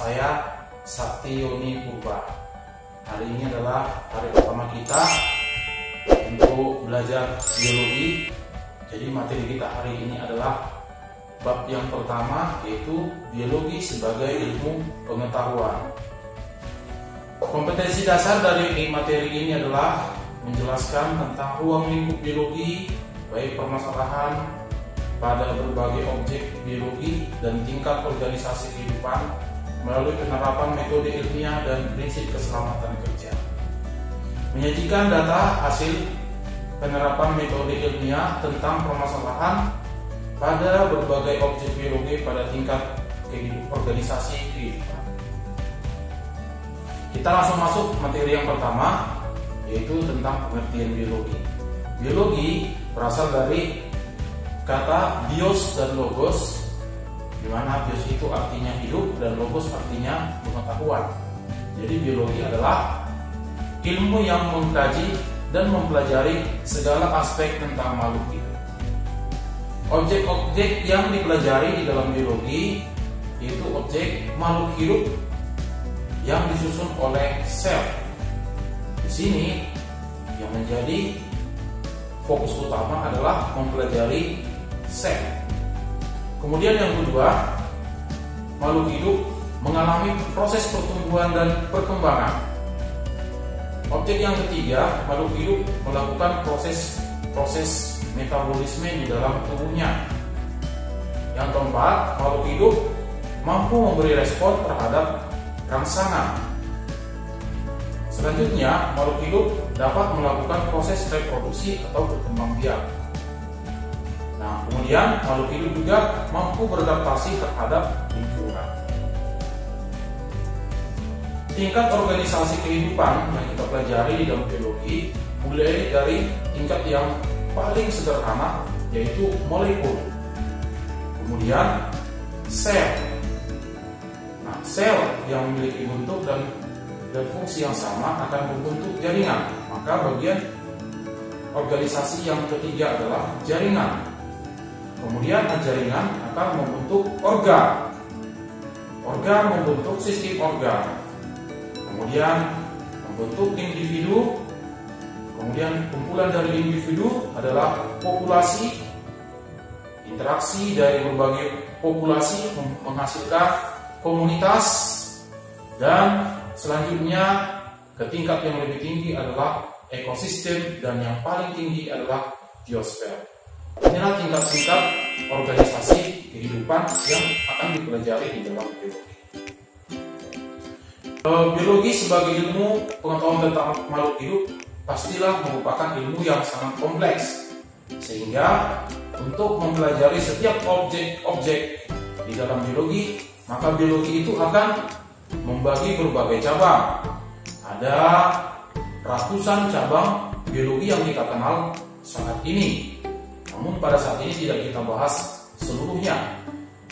saya Satyoni Purba. Hari ini adalah hari pertama kita untuk belajar biologi. Jadi materi kita hari ini adalah bab yang pertama, yaitu biologi sebagai ilmu pengetahuan. Kompetensi dasar dari materi ini adalah menjelaskan tentang ruang lingkup biologi, baik permasalahan pada berbagai objek biologi dan tingkat organisasi kehidupan melalui penerapan metode ilmiah dan prinsip keselamatan kerja. Menyajikan data hasil penerapan metode ilmiah tentang permasalahan pada berbagai objek biologi pada tingkat organisasi kehidupan. Kita langsung masuk materi yang pertama, yaitu tentang pengertian biologi. Biologi berasal dari kata bios dan logos, di mana bios itu artinya hidup dan logos artinya pengetahuan. Jadi biologi adalah ilmu yang mengkaji dan mempelajari segala aspek tentang makhluk hidup. Objek-objek yang dipelajari di dalam biologi yaitu objek makhluk hidup yang disusun oleh sel. Di sini yang menjadi fokus utama adalah mempelajari sel. Kemudian yang kedua, makhluk hidup mengalami proses pertumbuhan dan perkembangan. Objek yang ketiga, makhluk hidup melakukan proses metabolisme di dalam tubuhnya. Yang keempat, makhluk hidup mampu memberi respon terhadap rangsangan. Selanjutnya, makhluk hidup dapat melakukan proses reproduksi atau berkembang biak. Nah, kemudian makhluk hidup juga mampu beradaptasi terhadap lingkungan. Tingkat organisasi kehidupan yang kita pelajari di dalam biologi mulai dari tingkat yang paling sederhana, yaitu molekul. Kemudian sel. Nah, sel yang memiliki bentuk dan fungsi yang sama akan membentuk jaringan. Maka bagian organisasi yang ketiga adalah jaringan. Kemudian jaringan akan membentuk organ. Organ membentuk sistem organ. Kemudian membentuk individu. Kemudian kumpulan dari individu adalah populasi. Interaksi dari berbagai populasi menghasilkan komunitas. Dan selanjutnya ke tingkat yang lebih tinggi adalah ekosistem, dan yang paling tinggi adalah biosfer. Inilah tingkat-tingkat organisasi kehidupan yang akan dipelajari di dalam biologi. Biologi sebagai ilmu pengetahuan tentang makhluk hidup pastilah merupakan ilmu yang sangat kompleks, sehingga untuk mempelajari setiap objek-objek di dalam biologi, maka biologi itu akan membagi berbagai cabang. Ada ratusan cabang biologi yang kita kenal saat ini. Namun pada saat ini tidak kita bahas seluruhnya.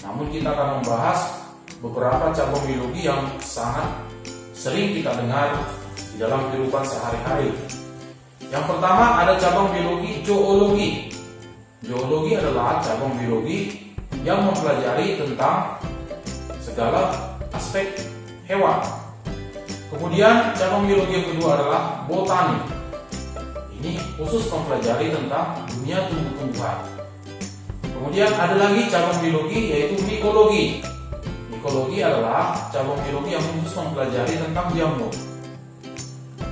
Namun kita akan membahas beberapa cabang biologi yang sangat sering kita dengar di dalam kehidupan sehari-hari. Yang pertama ada cabang biologi zoologi. Zoologi adalah cabang biologi yang mempelajari tentang segala aspek hewan. Kemudian cabang biologi yang kedua adalah botani. Ini khusus mempelajari tentang dunia tumbuh-tumbuhan. Kemudian ada lagi cabang biologi yaitu mikologi. Mikologi adalah cabang biologi yang khusus mempelajari tentang jamur.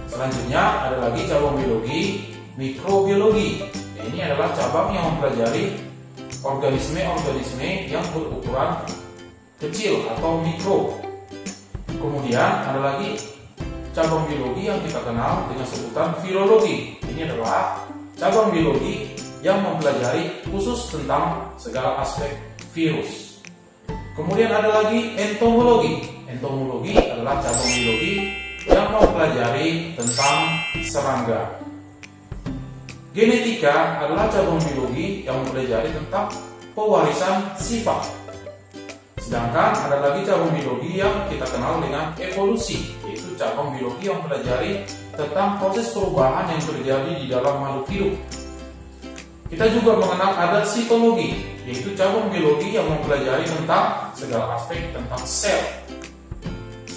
Selanjutnya ada lagi cabang biologi mikrobiologi. Ini adalah cabang yang mempelajari organisme-organisme yang berukuran kecil atau mikro. Kemudian ada lagi cabang biologi yang kita kenal dengan sebutan virologi. Ini adalah cabang biologi yang mempelajari khusus tentang segala aspek virus. Kemudian ada lagi entomologi. Entomologi adalah cabang biologi yang mempelajari tentang serangga. Genetika adalah cabang biologi yang mempelajari tentang pewarisan sifat. Sedangkan ada lagi cabang biologi yang kita kenal dengan evolusi, yaitu cabang biologi yang mempelajari tentang proses perubahan yang terjadi di dalam makhluk hidup. Kita juga mengenal ada sitologi, yaitu cabang biologi yang mempelajari tentang segala aspek tentang sel.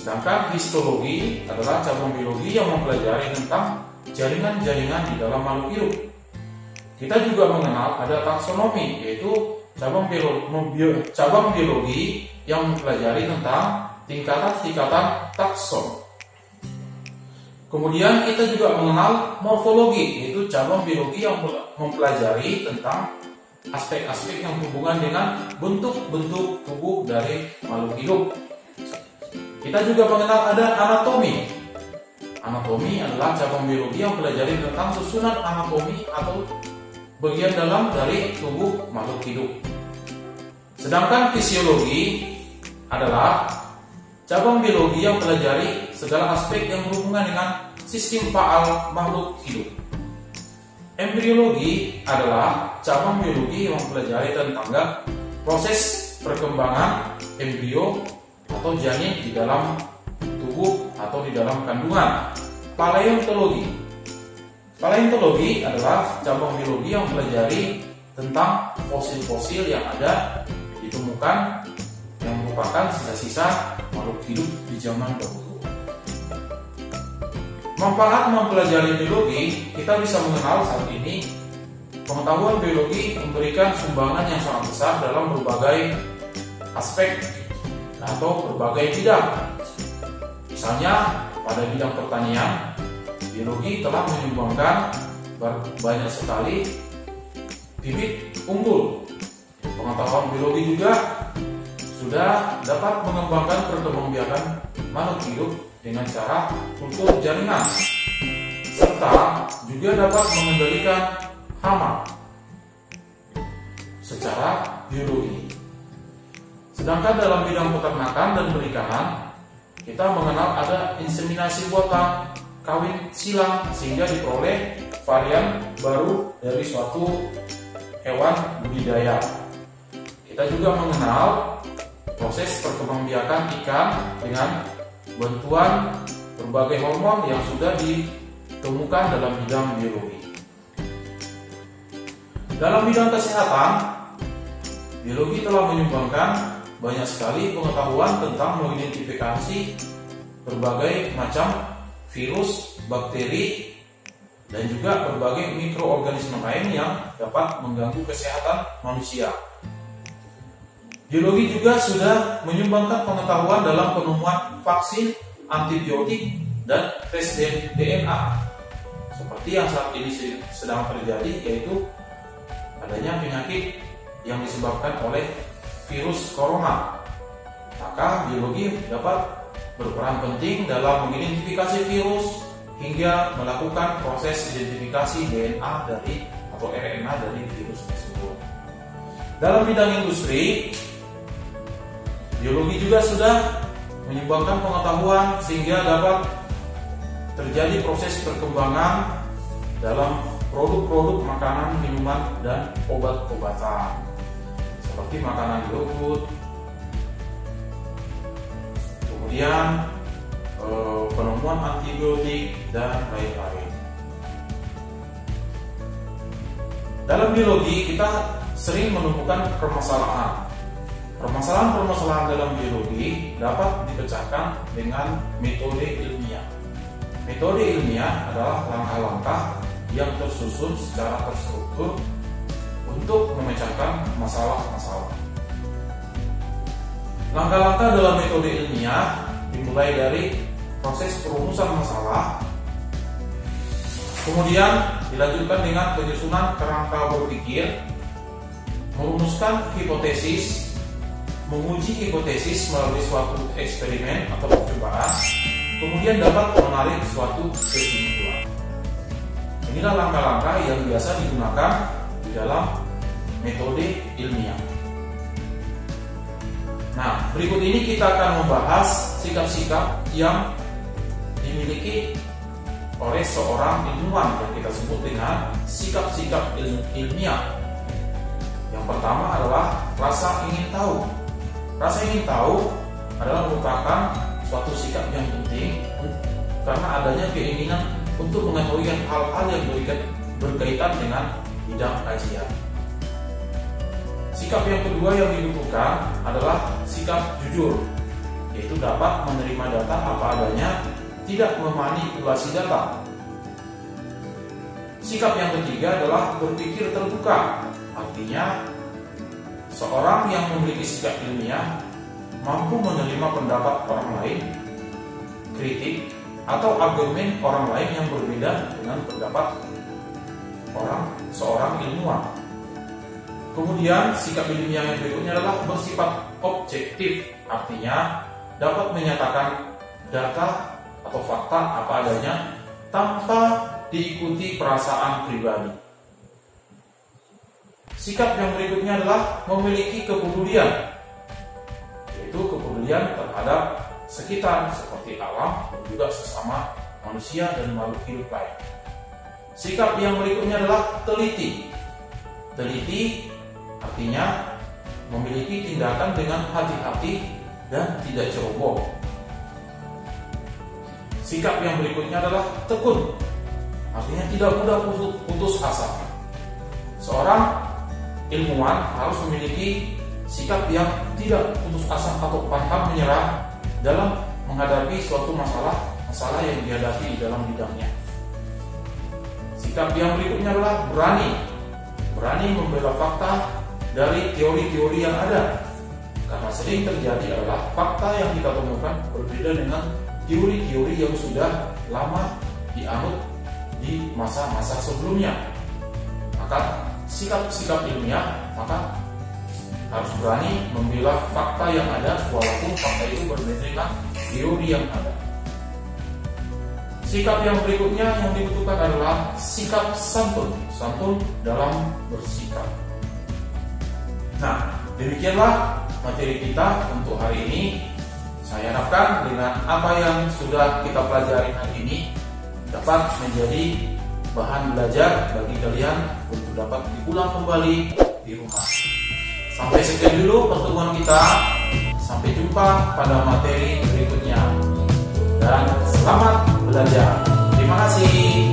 Sedangkan histologi adalah cabang biologi yang mempelajari tentang jaringan-jaringan di dalam makhluk hidup. Kita juga mengenal ada taksonomi, yaitu cabang biologi yang mempelajari tentang tingkatan-tingkatan takson. Kemudian kita juga mengenal morfologi, yaitu cabang biologi yang mempelajari tentang aspek-aspek yang berhubungan dengan bentuk-bentuk tubuh dari makhluk hidup. Kita juga mengenal ada anatomi. Anatomi adalah cabang biologi yang mempelajari tentang susunan anatomi atau bagian dalam dari tubuh makhluk hidup. Sedangkan fisiologi adalah cabang biologi yang mempelajari segala aspek yang berhubungan dengan sistem faal makhluk hidup. Embriologi adalah cabang biologi yang mempelajari tentang proses perkembangan embrio atau janin di dalam tubuh atau di dalam kandungan. Paleontologi adalah cabang biologi yang mempelajari tentang fosil-fosil yang ada ditemukan yang merupakan sisa-sisa makhluk hidup di zaman dahulu. Manfaat mempelajari biologi, kita bisa mengenal saat ini pengetahuan biologi memberikan sumbangan yang sangat besar dalam berbagai aspek atau berbagai bidang. Misalnya pada bidang pertanian, biologi telah menyumbangkan banyak sekali bibit unggul. Pengetahuan biologi juga sudah dapat mengembangkan perkembangbiakan makhluk hidup dengan cara kultur jaringan, serta juga dapat mengendalikan hama secara biologi. Sedangkan dalam bidang peternakan dan perikanan, kita mengenal ada inseminasi buatan, kawin silang, sehingga diperoleh varian baru dari suatu hewan budidaya. Kita juga mengenal proses perkembangbiakan ikan dengan bantuan berbagai hormon yang sudah ditemukan dalam bidang biologi. Dalam bidang kesehatan, biologi telah menyumbangkan banyak sekali pengetahuan tentang mengidentifikasi berbagai macam virus, bakteri, dan juga berbagai mikroorganisme lain yang dapat mengganggu kesehatan manusia. Biologi juga sudah menyumbangkan pengetahuan dalam penemuan vaksin, antibiotik, dan tes DNA. Seperti yang saat ini sedang terjadi, yaitu adanya penyakit yang disebabkan oleh virus corona. Maka biologi dapat berperan penting dalam mengidentifikasi virus hingga melakukan proses identifikasi DNA atau RNA dari virus tersebut. Dalam bidang industri, biologi juga sudah menyumbangkan pengetahuan sehingga dapat terjadi proses perkembangan dalam produk-produk makanan, minuman, dan obat-obatan seperti makanan yogurt, kemudian penemuan antibiotik, dan lain-lain. Dalam biologi kita sering menemukan permasalahan. Permasalahan-permasalahan dalam biologi dapat dipecahkan dengan metode ilmiah. Metode ilmiah adalah langkah-langkah yang tersusun secara terstruktur untuk memecahkan masalah-masalah. Langkah-langkah dalam metode ilmiah dimulai dari proses perumusan masalah, kemudian dilanjutkan dengan penyusunan kerangka berpikir, merumuskan hipotesis, menguji hipotesis melalui suatu eksperimen atau percobaan, kemudian dapat menarik suatu kesimpulan. Inilah langkah-langkah yang biasa digunakan di dalam metode ilmiah. Nah, berikut ini kita akan membahas sikap-sikap yang dimiliki oleh seorang ilmuwan yang kita sebut dengan sikap-sikap ilmiah. Yang pertama adalah rasa ingin tahu. Rasa ingin tahu adalah merupakan suatu sikap yang penting karena adanya keinginan untuk mengetahui hal-hal yang berkaitan dengan bidang kajian. Sikap yang kedua yang dibutuhkan adalah sikap jujur. yaitu dapat menerima data apa adanya, tidak memanipulasi data. Sikap yang ketiga adalah berpikir terbuka, artinya seorang yang memiliki sikap ilmiah mampu menerima pendapat orang lain, kritik, atau argumen orang lain yang berbeda dengan pendapat seorang ilmuwan. Kemudian sikap ilmiah yang berikutnya adalah bersifat objektif, artinya dapat menyatakan data atau fakta apa adanya tanpa diikuti perasaan pribadi. Sikap yang berikutnya adalah memiliki kepedulian, yaitu kepedulian terhadap sekitar seperti alam dan juga sesama manusia dan makhluk hidup lain. Sikap yang berikutnya adalah teliti. Teliti artinya memiliki tindakan dengan hati-hati dan tidak ceroboh. Sikap yang berikutnya adalah tekun, artinya tidak mudah putus asa. Seorang ilmuwan harus memiliki sikap yang tidak putus asa atau pantang menyerah dalam menghadapi suatu masalah yang dihadapi dalam bidangnya. Sikap yang berikutnya adalah berani membela fakta dari teori-teori yang ada, karena sering terjadi adalah fakta yang kita temukan berbeda dengan teori-teori yang sudah lama dianut di masa-masa sebelumnya. Maka sikap-sikap ilmiah harus berani membela fakta yang ada walaupun fakta itu berbeda dengan teori yang ada. Sikap yang berikutnya yang dibutuhkan adalah sikap santun dalam bersikap. Nah, demikianlah materi kita untuk hari ini. Saya harapkan dengan apa yang sudah kita pelajari hari ini dapat menjadi bahan belajar bagi kalian untuk dapat diulang kembali di rumah. Sampai sekian dulu pertemuan kita. Sampai jumpa pada materi berikutnya. Dan selamat belajar. Terima kasih.